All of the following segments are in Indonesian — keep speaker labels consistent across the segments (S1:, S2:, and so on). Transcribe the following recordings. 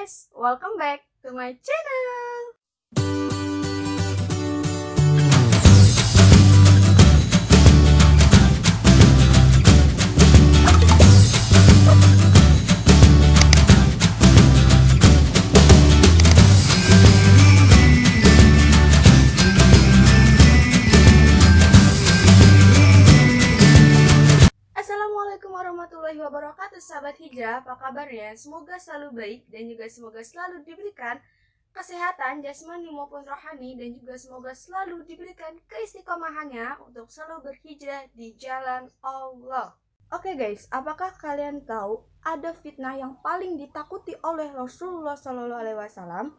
S1: guys, welcome back to my channel. Assalamualaikum warahmatullahi wabarakatuh, sahabat hijrah. Apa kabarnya? Semoga selalu baik dan juga semoga selalu diberikan kesehatan jasmani maupun rohani, dan juga semoga selalu diberikan keistiqomahannya untuk selalu berhijrah di jalan Allah. Oke guys, apakah kalian tahu ada fitnah yang paling ditakuti oleh Rasulullah SAW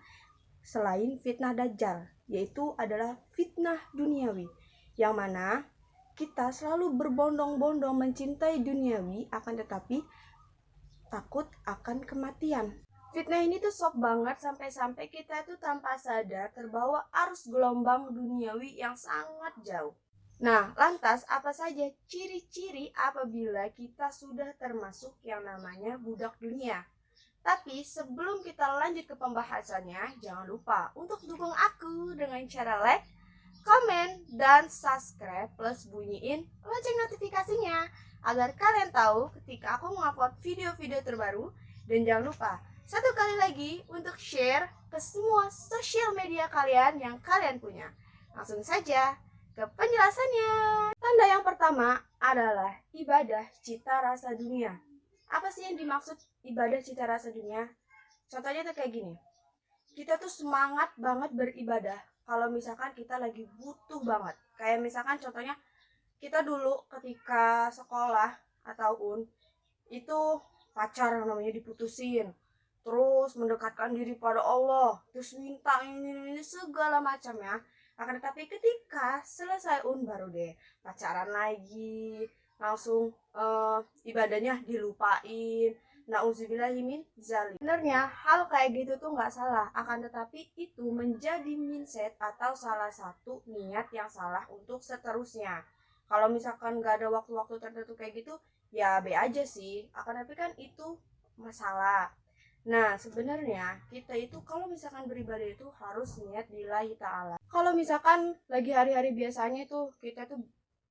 S1: selain fitnah Dajjal, yaitu adalah fitnah duniawi, yang mana kita selalu berbondong-bondong mencintai duniawi, akan tetapi takut akan kematian. Fitnah ini tuh sok banget sampai-sampai kita tuh tanpa sadar terbawa arus gelombang duniawi yang sangat jauh. Nah, lantas apa saja ciri-ciri apabila kita sudah termasuk yang namanya budak dunia? Tapi sebelum kita lanjut ke pembahasannya, jangan lupa untuk dukung aku dengan cara like, komen, dan subscribe, plus bunyiin lonceng notifikasinya agar kalian tahu ketika aku mengupload video-video terbaru. Dan jangan lupa satu kali lagi untuk share ke semua sosial media kalian yang kalian punya. Langsung saja ke penjelasannya. Tanda yang pertama adalah ibadah cita rasa dunia. Apa sih yang dimaksud ibadah cita rasa dunia? Contohnya tuh kayak gini. Kita tuh semangat banget beribadah kalau misalkan kita lagi butuh banget. Kayak misalkan contohnya kita dulu ketika sekolah ataupun itu pacar yang namanya diputusin, terus mendekatkan diri pada Allah, terus minta ini segala macam ya. Akan tetapi ketika selesai baru deh pacaran lagi, langsung ibadahnya dilupain. Nauzubillahimin zalim. Sebenarnya hal kayak gitu tuh nggak salah, akan tetapi itu menjadi mindset atau salah satu niat yang salah untuk seterusnya. Kalau misalkan nggak ada waktu-waktu tertentu kayak gitu, ya be aja sih. Akan tapi kan itu masalah. Nah, sebenarnya kita itu kalau misalkan beribadah itu harus niat lillahi ta'ala. Kalau misalkan lagi hari-hari biasanya itu kita tuh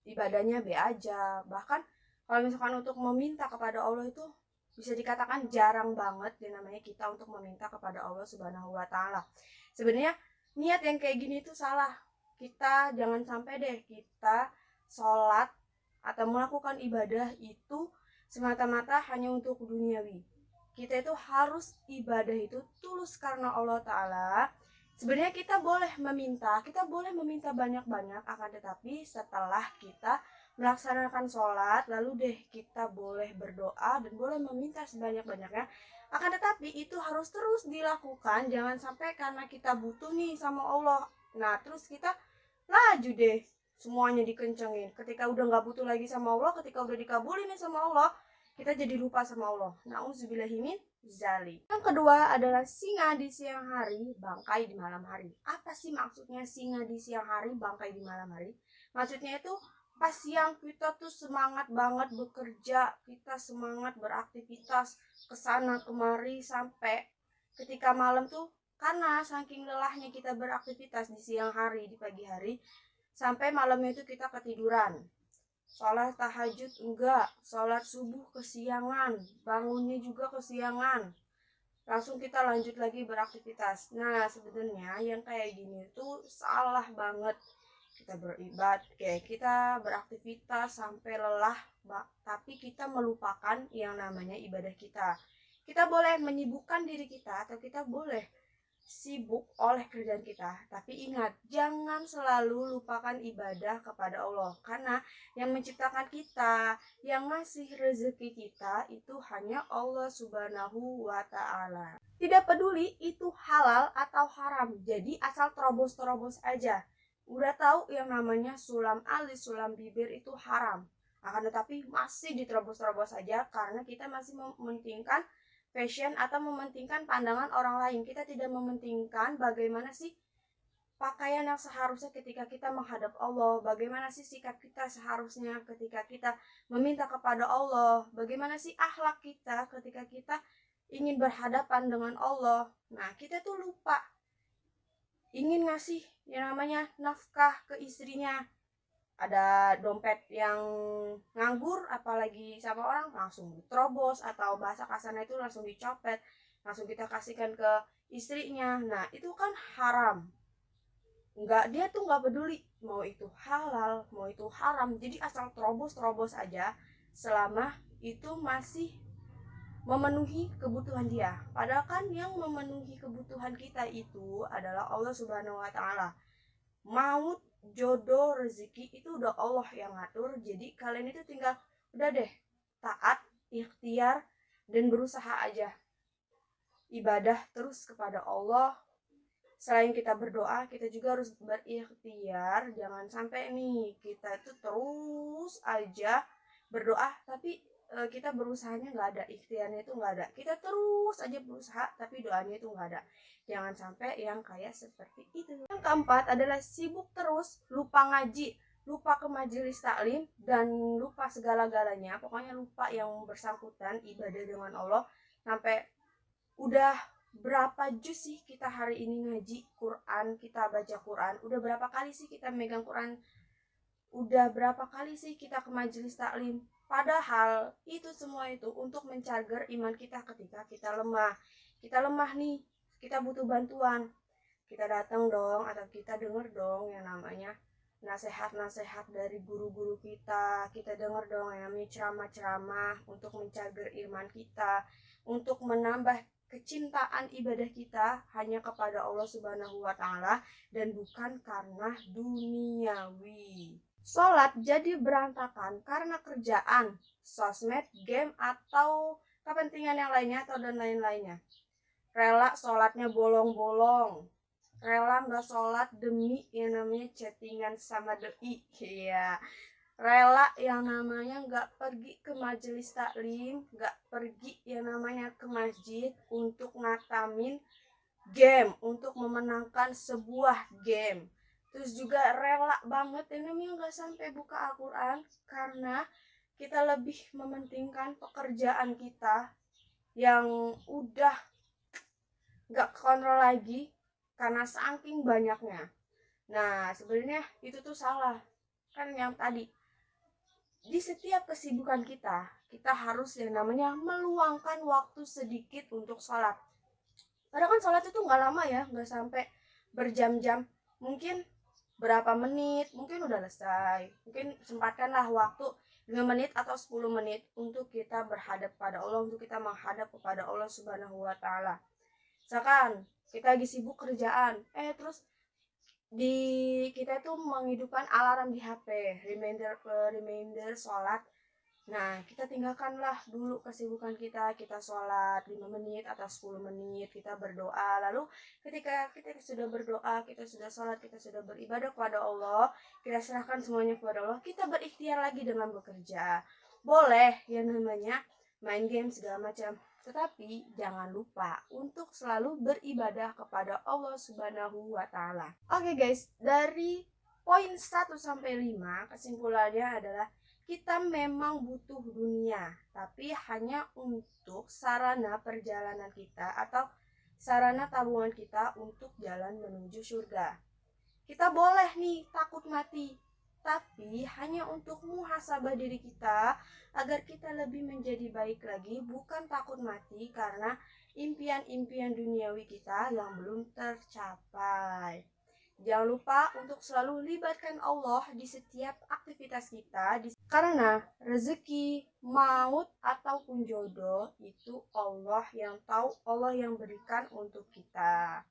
S1: ibadahnya be aja. Bahkan kalau misalkan untuk meminta kepada Allah itu bisa dikatakan jarang banget yang namanya kita untuk meminta kepada Allah Subhanahu wa Ta'ala. Sebenarnya niat yang kayak gini itu salah. Kita jangan sampai deh kita sholat atau melakukan ibadah itu semata-mata hanya untuk duniawi. Kita itu harus ibadah itu tulus karena Allah Ta'ala. Sebenarnya kita boleh meminta banyak-banyak, akan tetapi setelah kita melaksanakan sholat, lalu deh kita boleh berdoa dan boleh meminta sebanyak-banyaknya. Akan tetapi itu harus terus dilakukan, jangan sampai karena kita butuh nih sama Allah, nah terus kita laju deh semuanya dikencengin. Ketika udah gak butuh lagi sama Allah, ketika udah dikabulin nih sama Allah, kita jadi lupa sama Allah. Nauzubillahimin zalim. Yang kedua adalah singa di siang hari, bangkai di malam hari. Apa sih maksudnya singa di siang hari, bangkai di malam hari? Maksudnya itu pas siang kita tuh semangat banget bekerja, kita semangat beraktivitas kesana kemari, sampai ketika malam tuh karena saking lelahnya kita beraktivitas di siang hari, di pagi hari, sampai malamnya itu kita ketiduran. Sholat tahajud enggak, sholat subuh kesiangan, bangunnya juga kesiangan, langsung kita lanjut lagi beraktivitas. Nah, sebenarnya yang kayak gini tuh salah banget. Kita beribadah, kita beraktivitas sampai lelah, tapi kita melupakan yang namanya ibadah kita. Kita boleh menyibukkan diri kita atau kita boleh sibuk oleh kerjaan kita, tapi ingat, jangan selalu lupakan ibadah kepada Allah, karena yang menciptakan kita, yang ngasih rezeki kita itu hanya Allah Subhanahu wa Ta'ala. Tidak peduli itu halal atau haram, jadi asal terobos-terobos aja. Udah tahu yang namanya sulam alis, sulam bibir itu haram, akan tetapi masih diterobos-terobos saja karena kita masih mementingkan fashion atau mementingkan pandangan orang lain. Kita tidak mementingkan bagaimana sih pakaian yang seharusnya ketika kita menghadap Allah, bagaimana sih sikap kita seharusnya ketika kita meminta kepada Allah, bagaimana sih akhlak kita ketika kita ingin berhadapan dengan Allah. Nah, kita tuh lupa ingin ngasih yang namanya nafkah ke istrinya. Ada dompet yang nganggur, apalagi sama orang, langsung terobos, atau bahasa kasarnya itu langsung dicopet, langsung kita kasihkan ke istrinya. Nah, itu kan haram. Dia tuh nggak peduli mau itu halal mau itu haram, jadi asal terobos aja, selama itu masih memenuhi kebutuhan dia. Padahal kan yang memenuhi kebutuhan kita itu adalah Allah Subhanahu wa taala. Maut, jodoh, rezeki itu udah Allah yang ngatur. Jadi kalian itu tinggal udah deh taat, ikhtiar, dan berusaha aja ibadah terus kepada Allah. Selain kita berdoa, kita juga harus berikhtiar. Jangan sampai nih kita itu terus aja berdoa tapi kita berusahanya nggak ada, ikhtiarnya itu nggak ada. Kita terus aja berusaha tapi doanya itu nggak ada. Jangan sampai yang kayak seperti itu. Yang keempat adalah sibuk terus, lupa ngaji, lupa ke majelis taklim, dan lupa segala-galanya. Pokoknya lupa yang bersangkutan ibadah dengan Allah. Sampai udah berapa juz sih kita hari ini ngaji Quran, kita baca Quran, udah berapa kali sih kita megang Quran, udah berapa kali sih kita ke majelis taklim. Padahal itu semua itu untuk mencagar iman kita ketika kita lemah nih, kita butuh bantuan, kita datang dong atau kita denger dong yang namanya nasihat-nasihat dari guru-guru kita denger dong yang namanya ceramah-ceramah untuk mencagar iman kita, untuk menambah kecintaan ibadah kita hanya kepada Allah Subhanahu wa taala dan bukan karena duniawi. Sholat jadi berantakan karena kerjaan, sosmed, game, atau kepentingan yang lainnya atau dan lain-lainnya. Rela sholatnya bolong-bolong, rela nggak sholat demi yang namanya chattingan sama doi. Iya, rela yang namanya nggak pergi ke majelis taklim, nggak pergi yang namanya ke masjid untuk ngatamin game, untuk memenangkan sebuah game. Terus juga rela banget yang namanya nggak sampai buka Al-Quran karena kita lebih mementingkan pekerjaan kita yang udah nggak kontrol lagi karena saking banyaknya. Nah, sebenarnya itu tuh salah. Kan yang tadi, di setiap kesibukan kita harus yang namanya meluangkan waktu sedikit untuk sholat. Padahal kan sholat itu nggak lama ya, nggak sampai berjam-jam. Mungkin berapa menit, mungkin udah selesai. Mungkin sempatkanlah waktu 5 menit atau 10 menit untuk kita berhadap pada Allah, untuk kita menghadap kepada Allah Subhanahu wa taala. Misalkan kita lagi sibuk kerjaan, terus kita tuh menghidupkan alarm di HP, reminder sholat. Nah, kita tinggalkanlah dulu kesibukan kita sholat 5 menit atau 10 menit, kita berdoa. Lalu ketika kita sudah berdoa, kita sudah sholat, kita sudah beribadah kepada Allah, kita serahkan semuanya kepada Allah, kita berikhtiar lagi dengan bekerja. Boleh yang namanya main game segala macam, tetapi jangan lupa untuk selalu beribadah kepada Allah Subhanahu wa taala. Oke guys, dari poin 1 sampai 5 kesimpulannya adalah kita memang butuh dunia, tapi hanya untuk sarana perjalanan kita atau sarana tabungan kita untuk jalan menuju surga. Kita boleh nih takut mati, tapi hanya untuk muhasabah diri kita agar kita lebih menjadi baik lagi, bukan takut mati karena impian-impian duniawi kita yang belum tercapai. Jangan lupa untuk selalu libatkan Allah di setiap aktivitas kita, karena rezeki, maut, ataupun jodoh itu Allah yang tahu, Allah yang berikan untuk kita.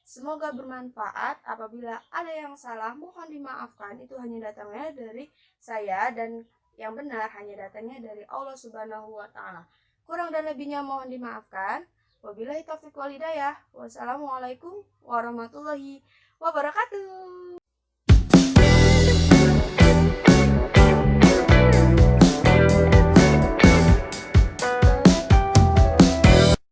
S1: Semoga bermanfaat. Apabila ada yang salah, mohon dimaafkan. Itu hanya datangnya dari saya, dan yang benar hanya datangnya dari Allah Subhanahu wa taala. Kurang dan lebihnya mohon dimaafkan. Wabillahi taufiq wal hidayah. Wassalamualaikum warahmatullahi wabarakatuh.